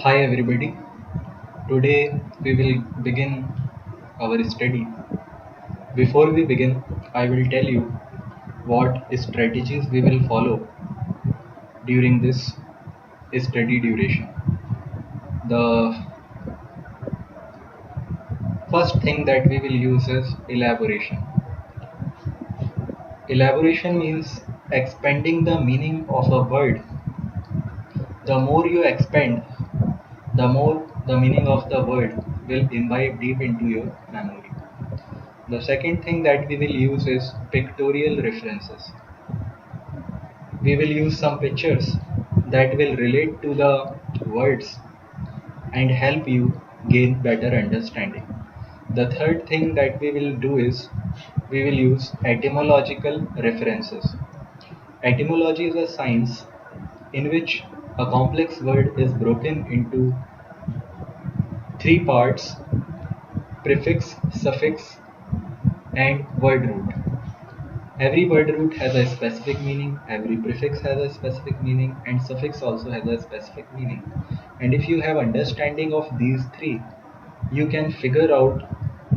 Hi everybody. Today we will begin our study. Before we begin, I will tell you what strategies we will follow during this study duration. The first thing that we will use is elaboration. Elaboration means expanding the meaning of a word. The more you expand, the more the meaning of the word will imbibe deep into your memory. The second thing that we will use is pictorial references. We will use some pictures that will relate to the words and help you gain better understanding. The third thing that we will do is we will use etymological references. Etymology is a science in which a complex word is broken into three parts: prefix, suffix, and word root. Every word root has a specific meaning, every prefix has a specific meaning, and suffix also has a specific meaning. And if you have understanding of these three, you can figure out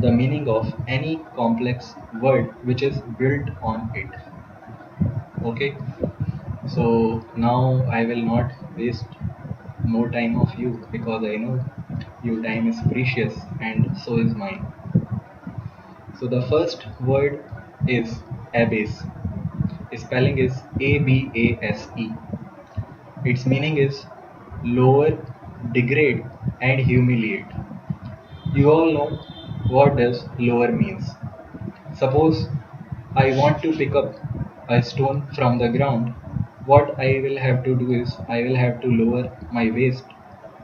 the meaning of any complex word which is built on it. Okay, so now I will not waste more time of you because I know your time is precious and so is mine. So the first word is abase. Spelling is ABASE. Its meaning is lower, degrade, and humiliate. You all know what does lower means. Suppose I want to pick up a stone from the ground. What I will have to do is I will have to lower my waist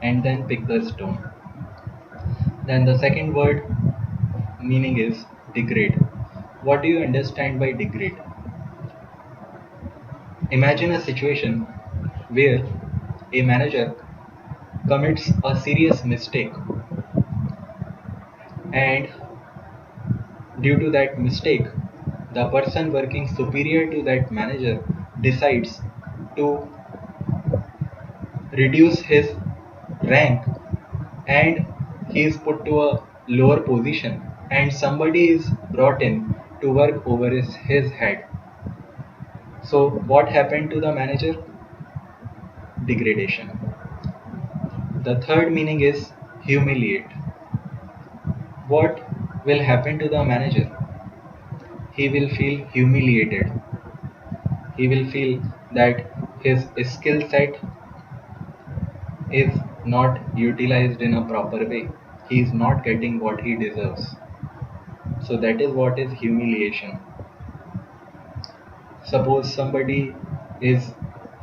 and then pick the stone. Then the second word meaning is degrade. What do you understand by degrade? Imagine a situation where a manager commits a serious mistake, and due to that mistake the person working superior to that manager decides to reduce his rank, and he is put to a lower position, and somebody is brought in to work over his head. So what happened to the manager? Degradation. The third meaning is humiliate. What will happen to the manager? He will feel humiliated. He will feel that his skill set is not utilized in a proper way. He is not getting what he deserves. So that is what is humiliation. Suppose somebody is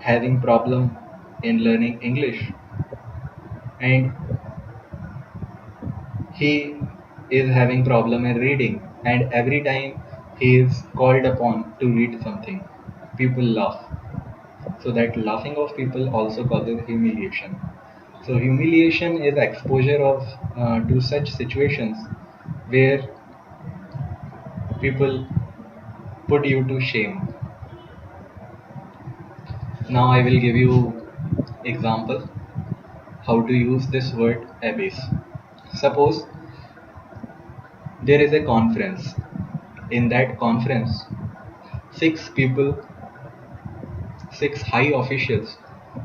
having problem in learning English, and he is having problem in reading, and every time he is called upon to read something, people laugh. So that laughing of people also causes humiliation. So humiliation is exposure of to such situations where people put you to shame. Now I will give you example how to use this word abase. Suppose there is a conference. In that conference, six people, six high officials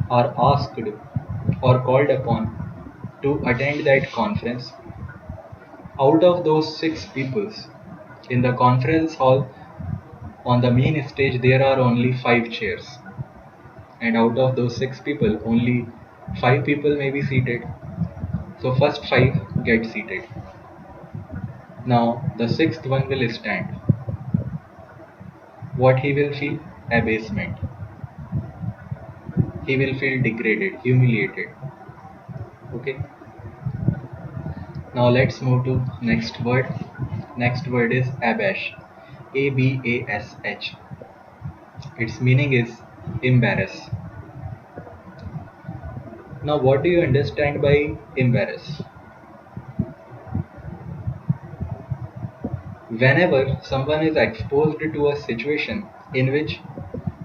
are asked or called upon to attend that conference. Out of those six peoples, in the conference hall on the main stage there are only five chairs, and out of those six people only five people may be seated. So first five get seated. Now the sixth one will stand. What he will feel? Abasement. He will feel degraded, humiliated. Okay. Now let's move to next word. Next word is abash. ABASH. Its meaning is embarrass. Now what do you understand by embarrass? Whenever someone is exposed to a situation in which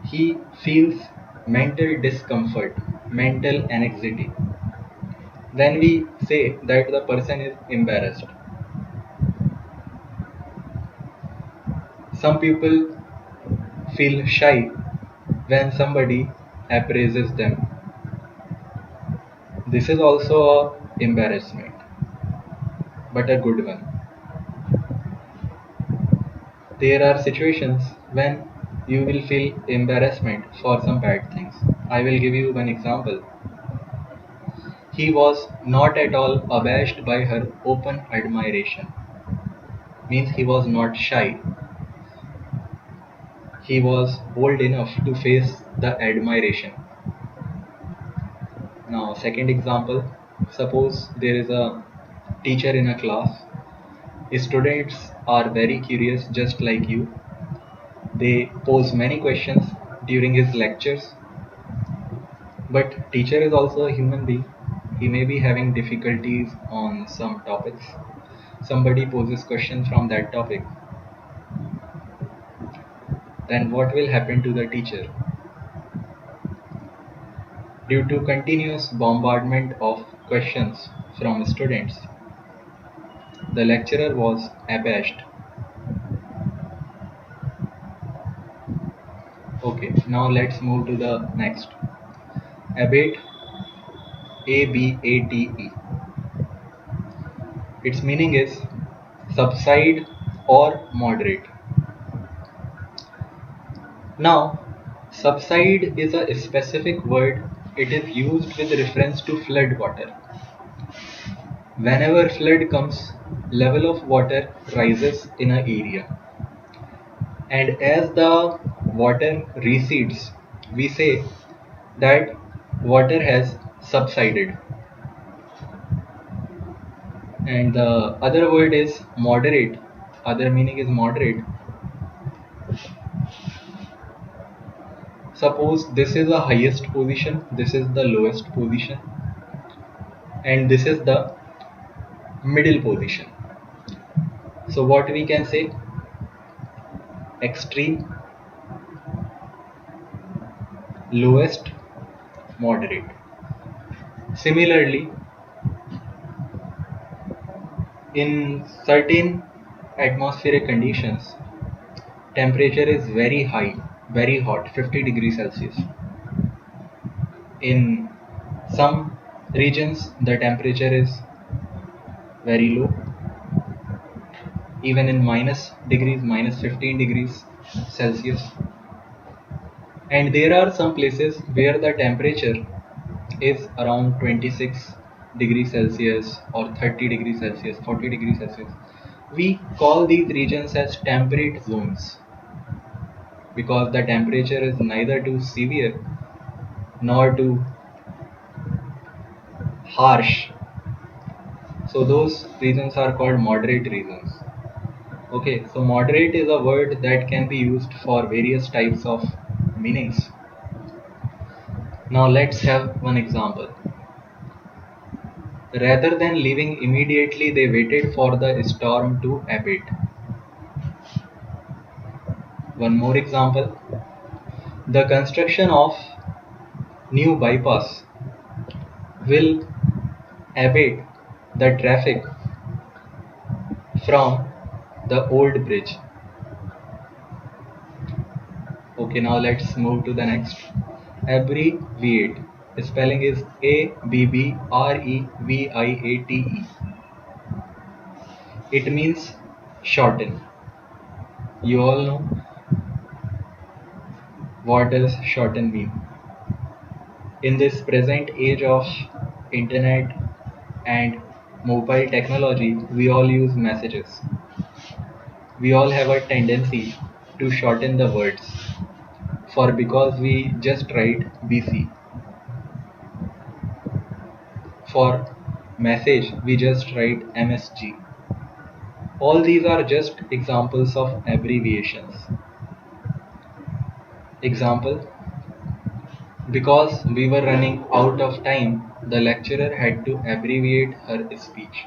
he feels mental discomfort, mental anxiety, then we say that the person is embarrassed. Some people feel shy when somebody appraises them. This is also a embarrassment, but a good one. There are situations when you will feel embarrassment for some bad things. I will give you one example. He was not at all abashed by her open admiration. Means he was not shy. He was bold enough to face the admiration. Now, second example, suppose there is a teacher in a class. Students are very curious just like you. They pose many questions during his lectures. But teacher is also a human being. He may be having difficulties on some topics. Somebody poses question from that topic. Then what will happen to the teacher? Due to continuous bombardment of questions from students, the lecturer was abashed. Okay, now let's move to the next. Abate, A-B-A-T-E. Its meaning is subside or moderate. Now, subside is a specific word. It is used with reference to flood water. Whenever flood comes, level of water rises in an area. And as the water recedes, we say that water has subsided. And the other word is moderate. Other meaning is moderate. Suppose this is the highest position, this is the lowest position, and this is the middle position. So what we can say? Extreme, lowest, moderate. Similarly, in certain atmospheric conditions, temperature is very high, very hot, 50 degrees Celsius. In some regions, the temperature is very low, even in minus degrees, minus 15 degrees Celsius. And there are some places where the temperature is around 26 degrees Celsius or 30 degrees Celsius, 40 degrees Celsius. We call these regions as temperate zones because the temperature is neither too severe nor too harsh. So those regions are called moderate regions. Okay, so moderate is a word that can be used for various types of meanings. Now let's have one example. Rather than leaving immediately, they waited for the storm to abate. One more example. The construction of new bypass will abate the traffic from the old bridge. Okay, now let's move to the next. Abbreviate. Spelling is Abbreviate. It means shorten. You all know what does shorten mean. In this present age of internet and mobile technology, we all use messages. We all have a tendency to shorten the words for because we just write BC. For message, we just write MSG. All these are just examples of abbreviations. Example, because we were running out of time, the lecturer had to abbreviate her speech.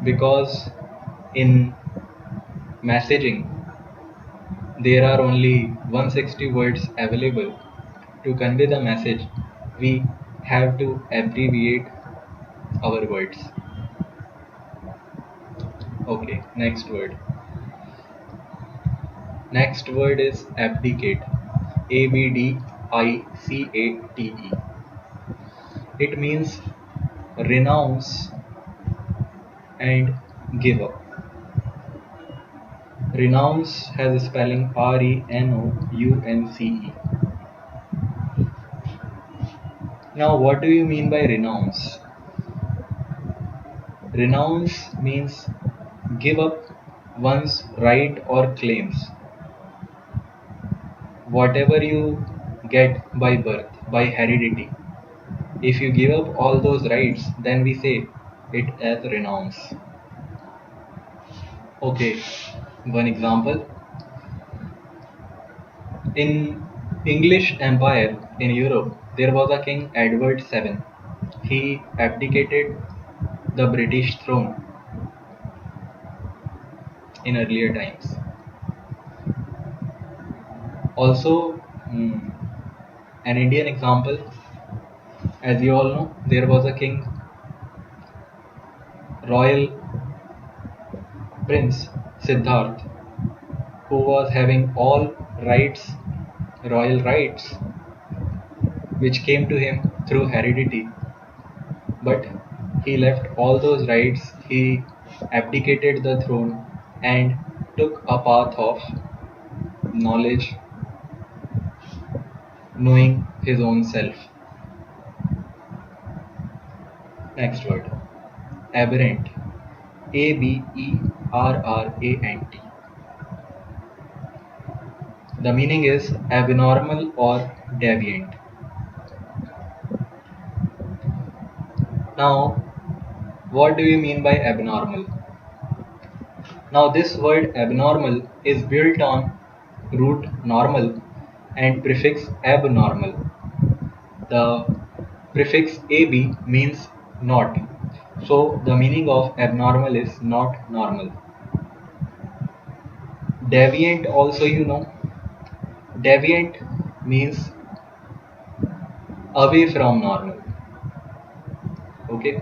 Because in messaging, there are only 160 words available to convey the message, we have to abbreviate our words. Okay, next word. Next word is abdicate. Abdicate. It means renounce and give up. Renounce has a spelling Renounce. Now, what do you mean by renounce? Renounce means give up one's right or claims. Whatever you get by birth, by heredity. If you give up all those rights, then we say it as renounce. Okay, one example. In English Empire in Europe, there was a King Edward VII. He abdicated the British throne in earlier times. Also, an Indian example, as you all know, there was a king, royal prince Siddharth, who was having all rights, royal rights, which came to him through heredity. But he left all those rights, he abdicated the throne and took a path of knowledge, knowing his own self. Next word, aberrant. Aberrant. The meaning is abnormal or deviant. Now, what do you mean by abnormal? Now, this word abnormal is built on root normal and prefix abnormal. The prefix ab means not. So, the meaning of abnormal is not normal. Deviant also, you know. Deviant means away from normal. Okay.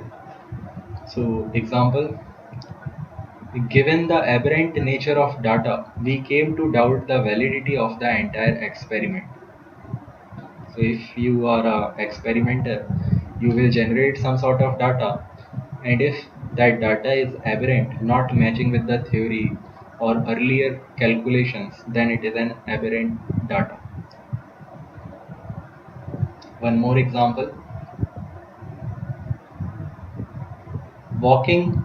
So, example. Given the aberrant nature of data, we came to doubt the validity of the entire experiment. So if you are an experimenter, you will generate some sort of data, and if that data is aberrant, not matching with the theory or earlier calculations, then it is an aberrant data. One more example. Walking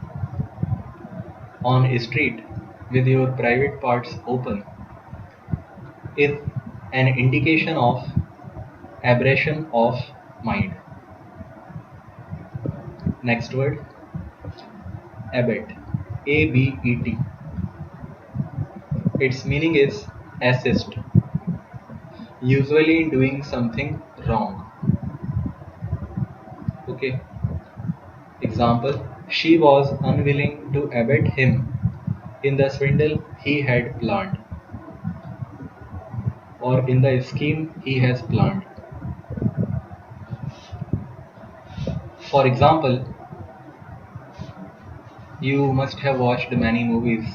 on a street with your private parts open is an indication of aberration of mind. Next word, abet. Abet. Its meaning is assist, usually in doing something wrong. Okay. Example, she was unwilling to abet him in the swindle he had planned, or in the scheme he has planned. For example, you must have watched many movies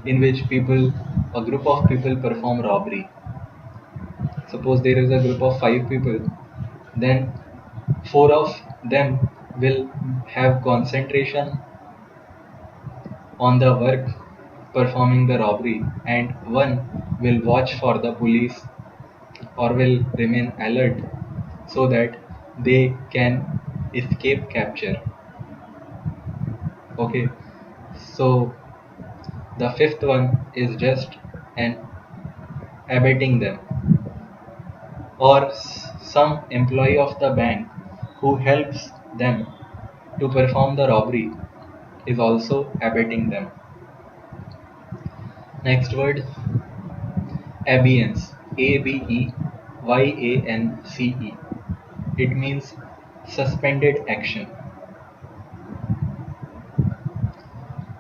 in which a group of people perform robbery. Suppose there is a group of 5 people, then 4 of them will have concentration on the work performing the robbery, and one will watch for the police or will remain alert so that they can escape capture. Okay, so the fifth one is just an abetting them, or some employee of the bank who helps them to perform the robbery is also abetting them. Next word, abeyance. Abeyance. It means suspended action.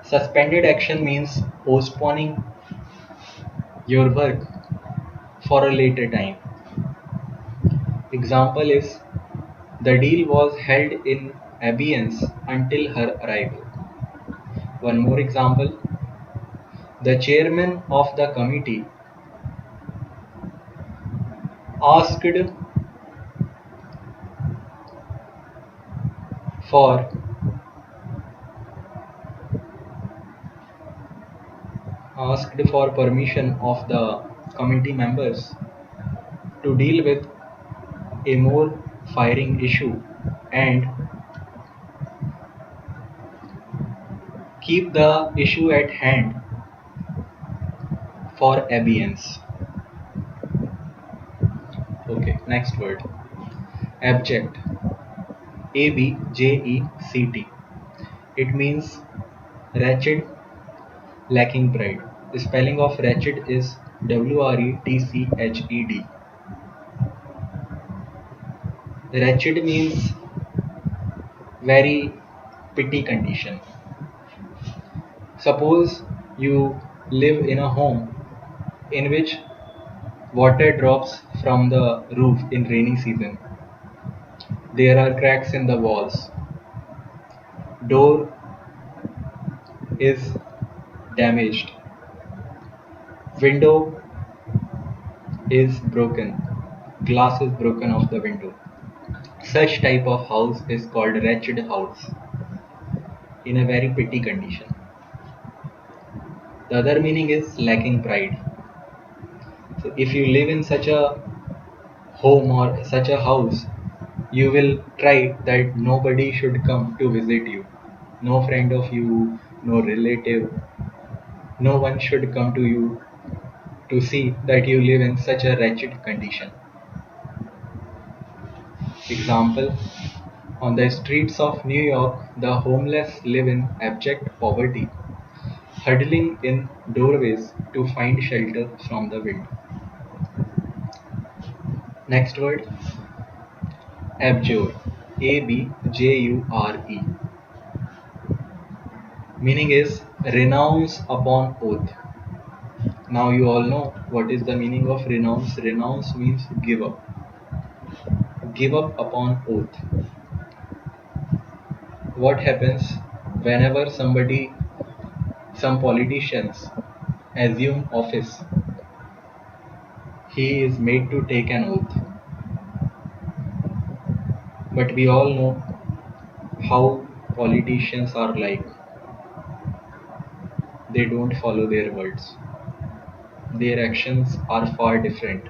Suspended action means postponing your work for a later time. Example is The deal was held in abeyance until her arrival. One more example: the chairman of the committee asked for permission of the committee members to deal with a more firing issue and keep the issue at hand for abeyance. Okay, next word. Abject. ABJECT. It means wretched, lacking pride. The spelling of wretched is WRETCHED. Wretched means very pity condition. Suppose you live in a home in which water drops from the roof in rainy season. There are cracks in the walls. Door is damaged. Window is broken. Glass is broken off the window. Such type of house is called wretched house, in a very petty condition. The other meaning is lacking pride. So if you live in such a home or such a house, you will try that nobody should come to visit you. No friend of you, no relative, no one should come to you to see that you live in such a wretched condition. Example: on the streets of New York, the homeless live in abject poverty, huddling in doorways to find shelter from the wind. Next word: abjure. ABJURE. Meaning is renounce upon oath. Now you all know what is the meaning of renounce. Renounce means give up. Give up upon oath. What happens whenever some politicians assume office? He is made to take an oath. But we all know how politicians are like. They don't follow their words. Their actions are far different.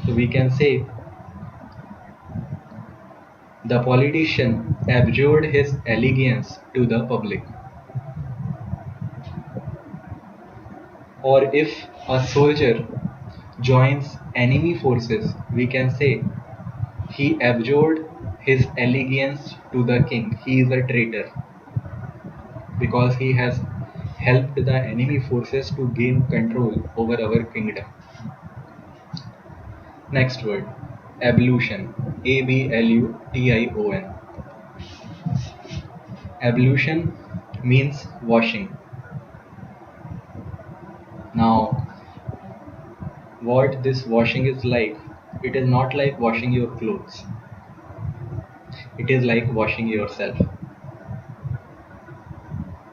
So we can say the politician abjured his allegiance to the public. Or if a soldier joins enemy forces, we can say he abjured his allegiance to the king. He is a traitor because he has helped the enemy forces to gain control over our kingdom. Next word: ablution. ABLUTION. Ablution means washing. Now, what this washing is like, it is not like washing your clothes. It is like washing yourself.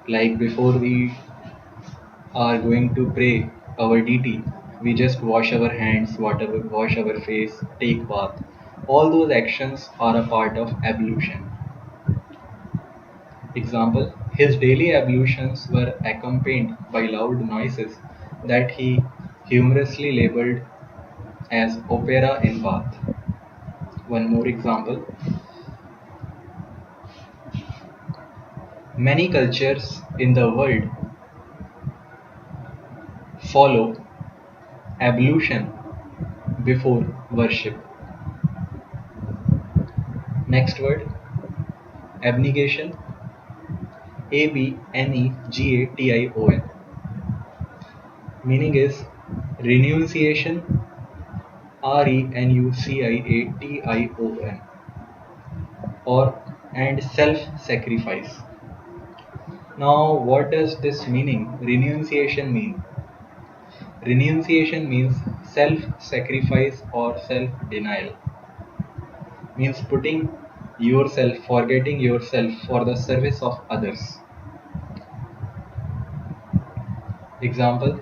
Like before we are going to pray our deity, we just wash our hands, wash our face, take bath. All those actions are a part of ablution. Example: his daily ablutions were accompanied by loud noises that he humorously labeled as opera in bath. One more example: many cultures in the world follow ablution before worship. Next word: abnegation. ABNEGATION. Meaning is renunciation. RENUCIATION. Or and self-sacrifice. Now, what does this meaning renunciation mean? Renunciation means self-sacrifice or self-denial. Means putting yourself, forgetting yourself for the service of others. Example: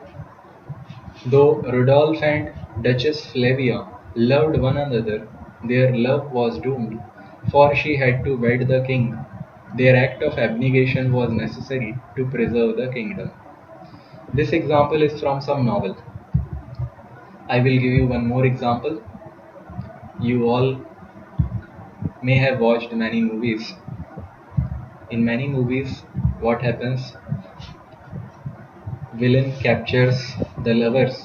though Rudolph and Duchess Flavia loved one another, their love was doomed, for she had to wed the king. Their act of abnegation was necessary to preserve the kingdom. This example is from some novel. I will give you one more example. You all may have watched many movies. In many movies, what happens? Villain captures the lovers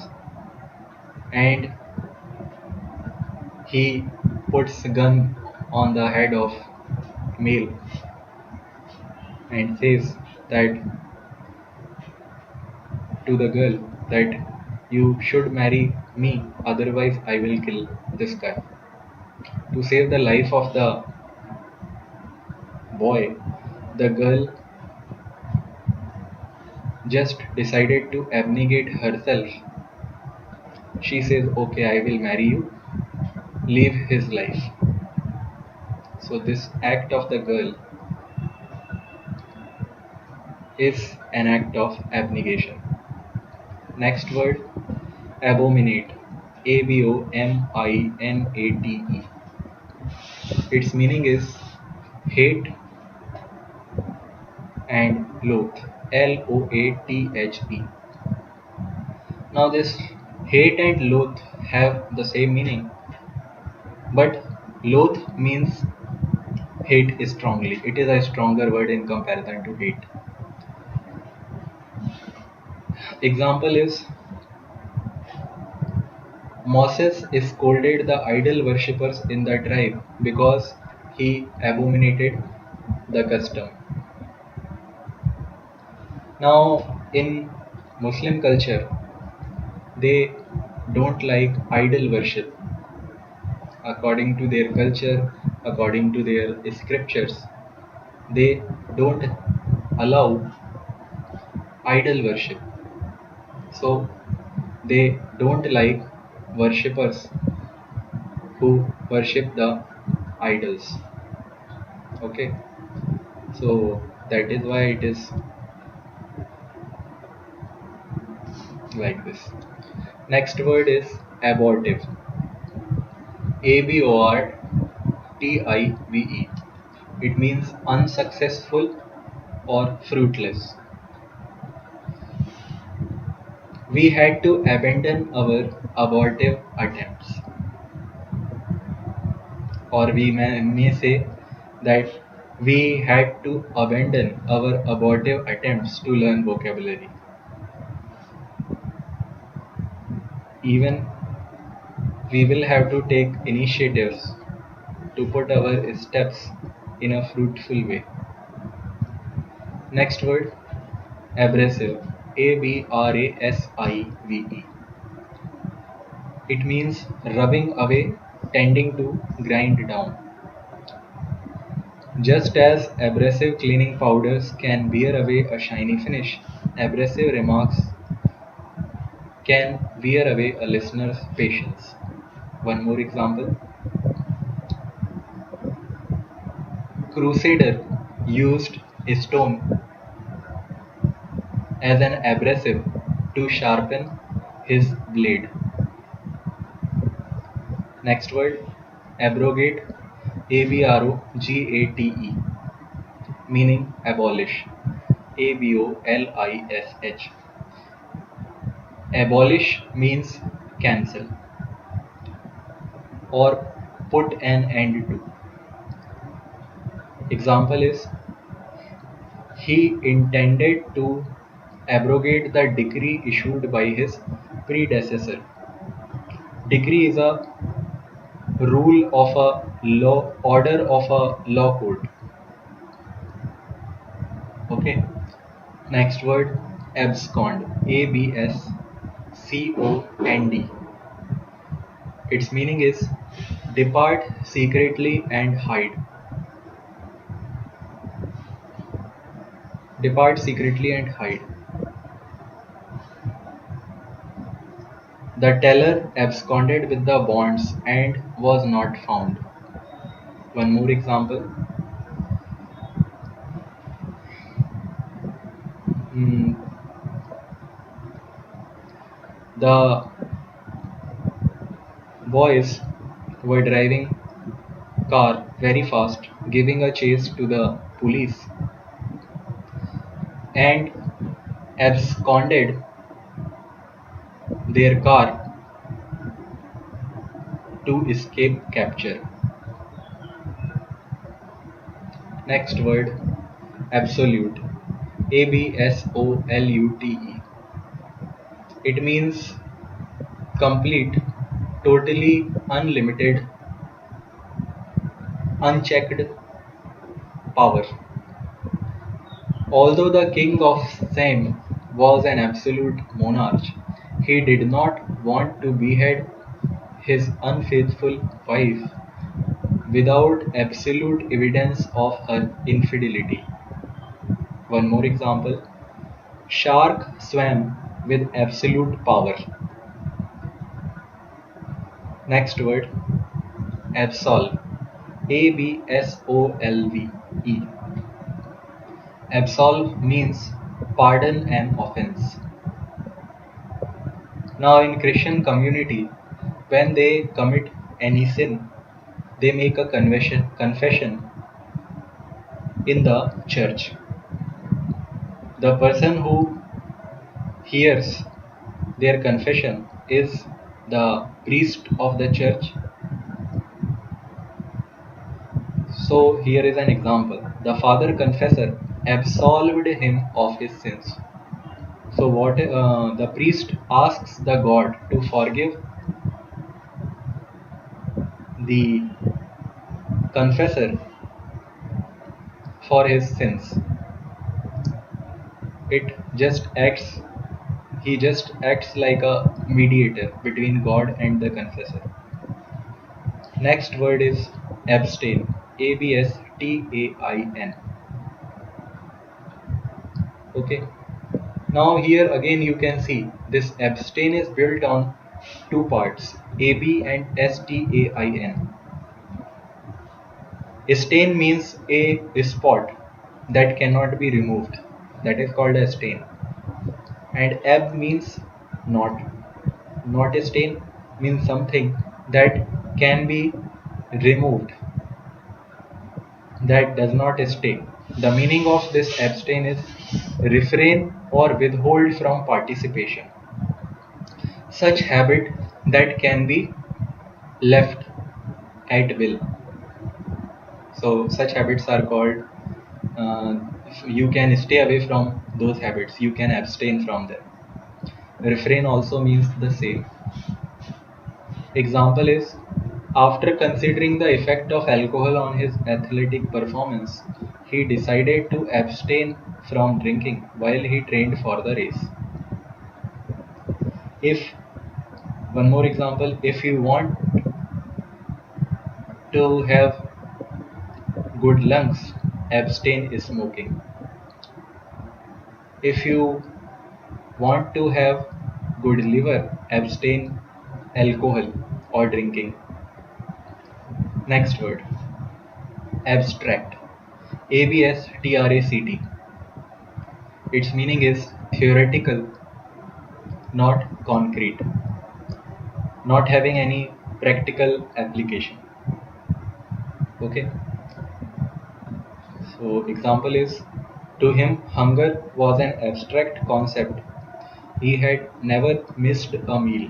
and he puts a gun on the head of male and says that to the girl that you should marry me, otherwise I will kill this guy. To save the life of the boy, the girl just decided to abnegate herself. She says, okay, I will marry you, leave his life. So this act of the girl is an act of abnegation. Next word, abominate. Abominate. Its meaning is hate and loathe. Loathe. Now this hate and loathe have the same meaning, but loathe means hate strongly. It is a stronger word in comparison to hate. Example is Moses scolded the idol worshippers in the tribe because he abominated the custom. Now, in Muslim culture, they don't like idol worship. According to their culture, according to their scriptures, they don't allow idol worship. So, they don't like worshippers who worship the idols. Okay, so that is why it is like this. Next word is abortive. Abortive. It means unsuccessful or fruitless. We had to abandon our abortive attempts, or we may say that we had to abandon our abortive attempts to learn vocabulary. Even we will have to take initiatives to put our steps in a fruitful way. Next word, abrasive. Abrasive. It means rubbing away, tending to grind down. Just as abrasive cleaning powders can wear away a shiny finish, abrasive remarks can wear away a listener's patience. One more example. Crusader used stone as an abrasive to sharpen his blade. Next word, abrogate. Abrogate, meaning abolish. Abolish. Abolish means cancel or put an end to. Example is, he intended to abrogate the decree issued by his predecessor. Decree is a rule of a law, order of a law code. Okay. Next word, abscond. Abscond. Its meaning is depart secretly and hide. Depart secretly and hide. The teller absconded with the bonds and was not found. One more example. Mm, the boys were driving car very fast, giving a chase to the police, and absconded their car to escape capture. Next word, absolute. ABSOLUTE. It means complete, totally unlimited, unchecked power. Although the king of Sem was an absolute monarch, he did not want to behead his unfaithful wife without absolute evidence of her infidelity. One more example. Shark swam with absolute power. Next word, absolve. ABSOLVE. Absolve means pardon an offense. Now in Christian community, when they commit any sin, they make a confession in the church. The person who hears their confession is the priest of the church. So here is an example. The father confessor absolved him of his sins. So what the priest asks the God to forgive the confessor for his sins. It just acts He just acts like a mediator between God and the confessor. Next word is abstain. ABSTAIN. Okay. Now here again you can see this abstain is built on two parts, AB and STAIN. Stain means a spot that cannot be removed. That is called a stain. And ab means not. Not a stain means something that can be removed, that does not stay. The meaning of this abstain is refrain or withhold from participation. Such habit that can be left at will. So such habits are called, uh, you can stay away from those habits, you can abstain from them. Refrain also means the same. Example is, after considering the effect of alcohol on his athletic performance, he decided to abstain from drinking while he trained for the race. If One more example, if you want to have good lungs, abstain smoking. If you want to have good liver, abstain alcohol or drinking. Next word, abstract. ABSTRACT. Its meaning is theoretical, not concrete, not having any practical application. Okay. So example is, to him hunger was an abstract concept. He had never missed a meal.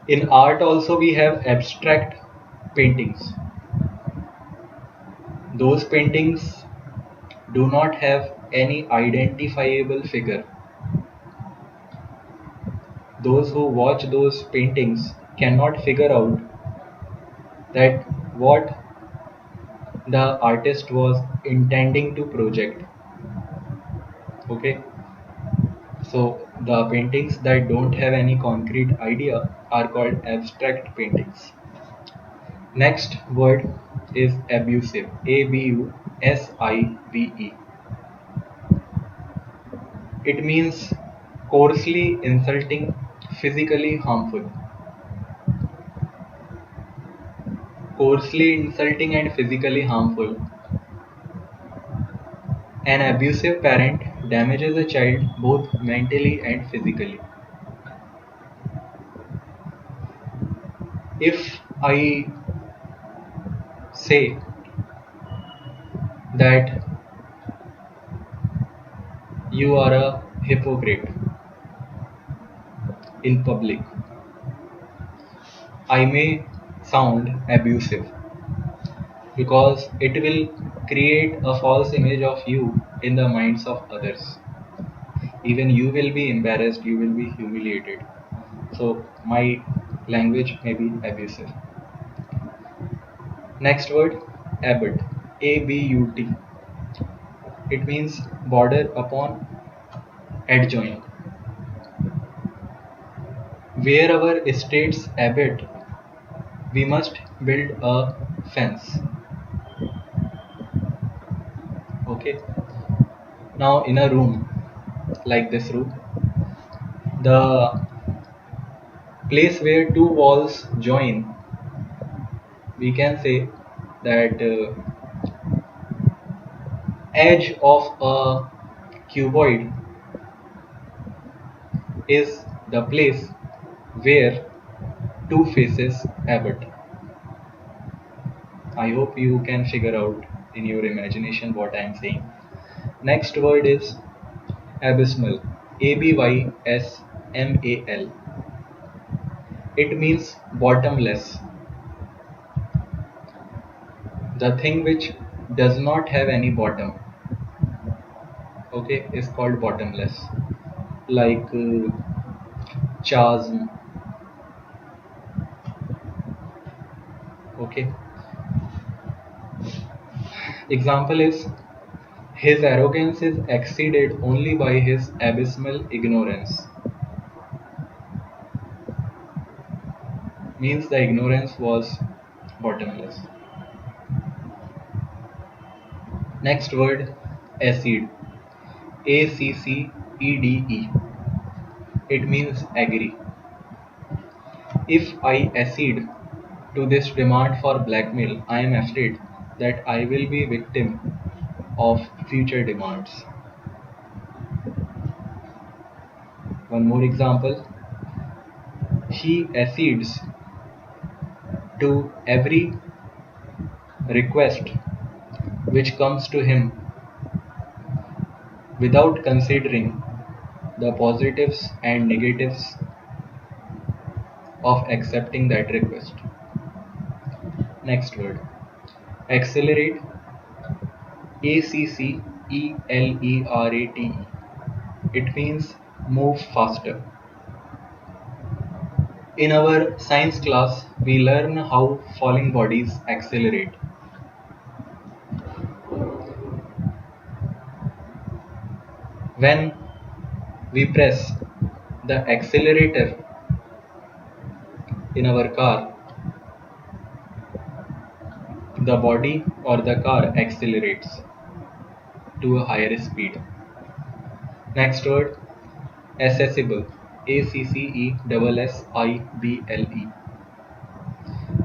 In art also we have abstract paintings. Those paintings do not have any identifiable figure. Those who watch those paintings cannot figure out that what the artist was intending to project. Okay, so the paintings that don't have any concrete idea are called abstract paintings. Next word is abusive. ABUSIVE. It means coarsely insulting, physically harmful. Coarsely insulting and physically harmful. An abusive parent damages a child both mentally and physically. If I say that you are a hypocrite in public, I may sound abusive because it will create a false image of you in the minds of others. Even you will be embarrassed, you will be humiliated. So, my language may be abusive. Next word, abut. A-B-U-T. It means border upon, adjoin. Where our estates abut, we must build a fence. Okay. Now, in a room like this room, the place where two walls join, we can say that edge of a cuboid is the place where two faces abut. I hope you can figure out in your imagination what I am saying. Next word is abysmal. Abysmal. It means bottomless. The thing which does not have any bottom, okay, is called bottomless. Like chasm, okay. Example is his arrogance is exceeded only by his abysmal ignorance. Means the ignorance was bottomless. Next word, acid. ACCEDE. It means agree. If I accede to this demand for blackmail, I am afraid that I will be victim of future demands. One more example. He accedes to every request which comes to him without considering the positives and negatives of accepting that request. Next word, accelerate. ACCELERATE. It means move faster. In our science class, we learn how falling bodies accelerate. When we press the accelerator in our car, the body or the car accelerates to a higher speed. Next word, accessible. ACCESSIBLE.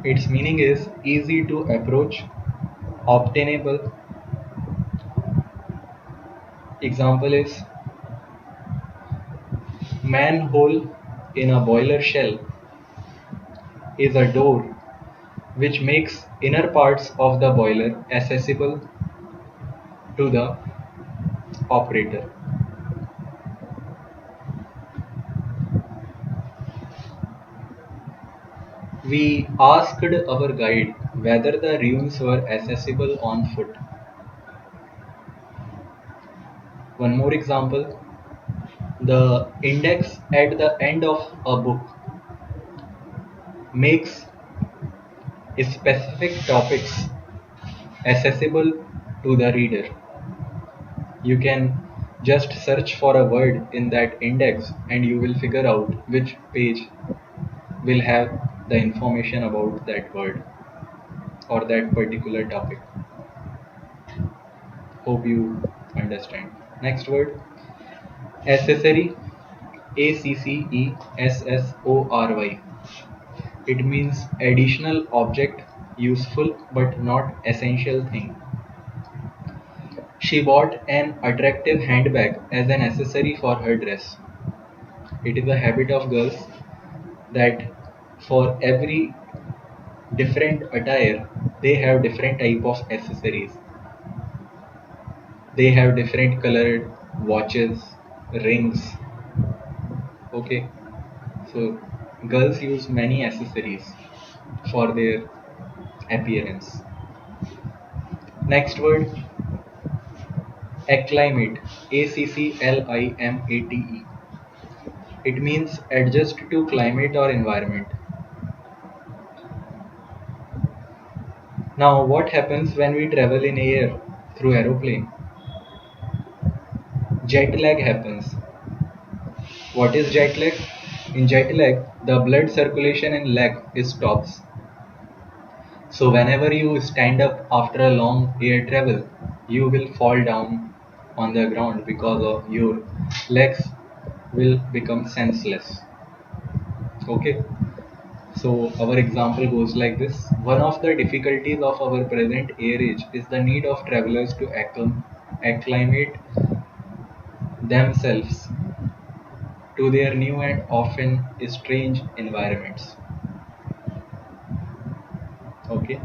Its meaning is easy to approach, obtainable. Example is manhole in a boiler shell is a door which makes inner parts of the boiler accessible to the operator. We asked our guide whether the ruins were accessible on foot. One more example, the index at the end of a book makes specific topics accessible to the reader. You can just search for a word in that index and you will figure out which page will have the information about that word or that particular topic. Hope you understand. Next word, Accessory, Accessory. It means additional object, useful but not essential thing. She bought an attractive handbag as an accessory for her dress. It is a habit of girls that for every different attire they have different type of accessories. They have different colored watches, rings. Okay, so girls use many accessories for their appearance. Next word, acclimate. Acclimate. It means adjust to climate or environment. Now, what happens when we travel in air through aeroplane? Jet lag happens. What is jet lag? In jet lag, the blood circulation in leg stops. So whenever you stand up after a long air travel, you will fall down on the ground because of your legs will become senseless. Okay. So our example goes like this. One of the difficulties of our present air age is the need of travelers to acclimate themselves to their new and often strange environments. Okay.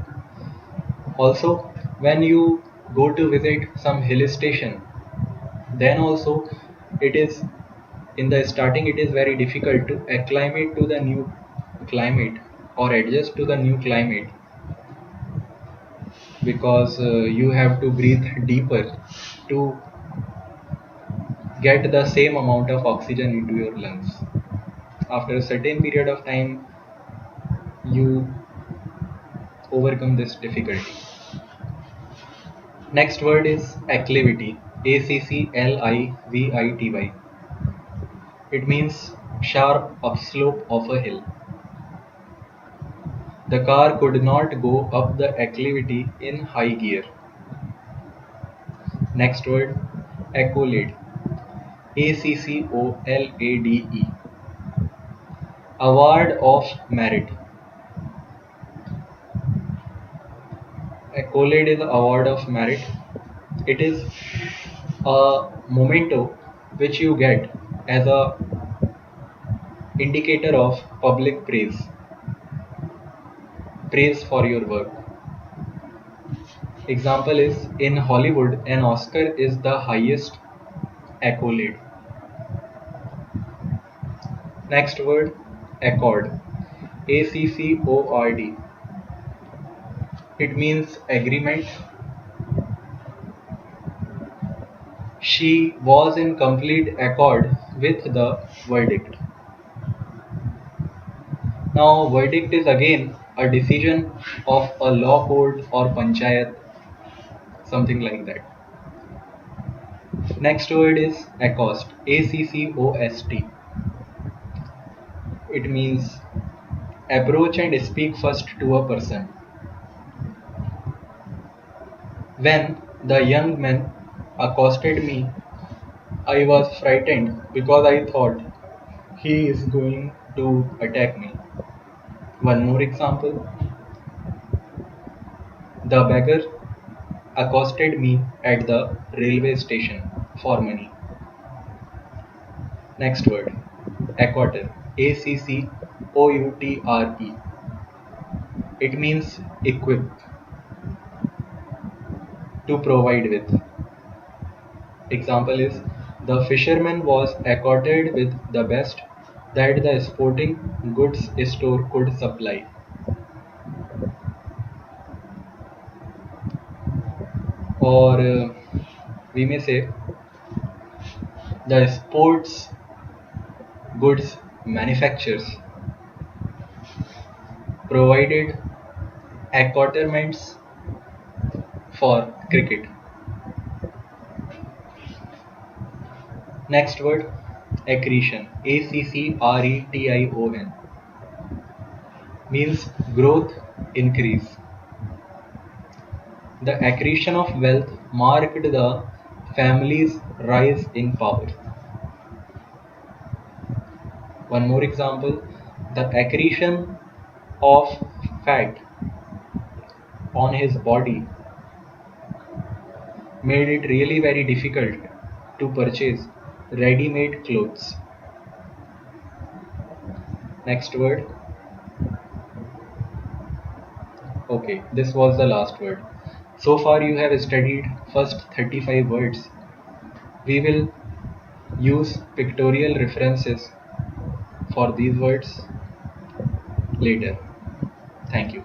Also, when you go to visit some hill station, then also it is in the starting it is very difficult to acclimate to the new climate or adjust to the new climate because you have to breathe deeper to get the same amount of oxygen into your lungs. After a certain period of time, you overcome this difficulty. Next word is acclivity. Acclivity. It means sharp upslope of a hill. The car could not go up the acclivity in high gear. Next word, accolade. Accolade. Award of merit. Accolade is an award of merit. It is a memento which you get as a indicator of public praise for your work. Example is in Hollywood, an Oscar is the highest accolade. Next word, accord. Accord. It means agreement. She was in complete accord with the verdict. Now, verdict is again a decision of a law court or panchayat, something like that. Next word is accost. Accost. It means approach and speak first to a person. When the young man accosted me, I was frightened because I thought he is going to attack me. One more example. The beggar accosted me at the railway station for money. Next word, acquater. Acoutre. It means equip, to provide with. Example is the fisherman was accosted with the best that the sporting goods store could supply. Or we may say the sports goods manufacturers provided accoutrements for cricket. Next word, accretion. Accretion means growth, increase. The accretion of wealth marked the family's rise in power. One more example, the accretion of fat on his body made it really very difficult to purchase ready-made clothes. Next word. Okay, this was the last word. So far you have studied first 35 words. We will use pictorial references for these words later. Thank you.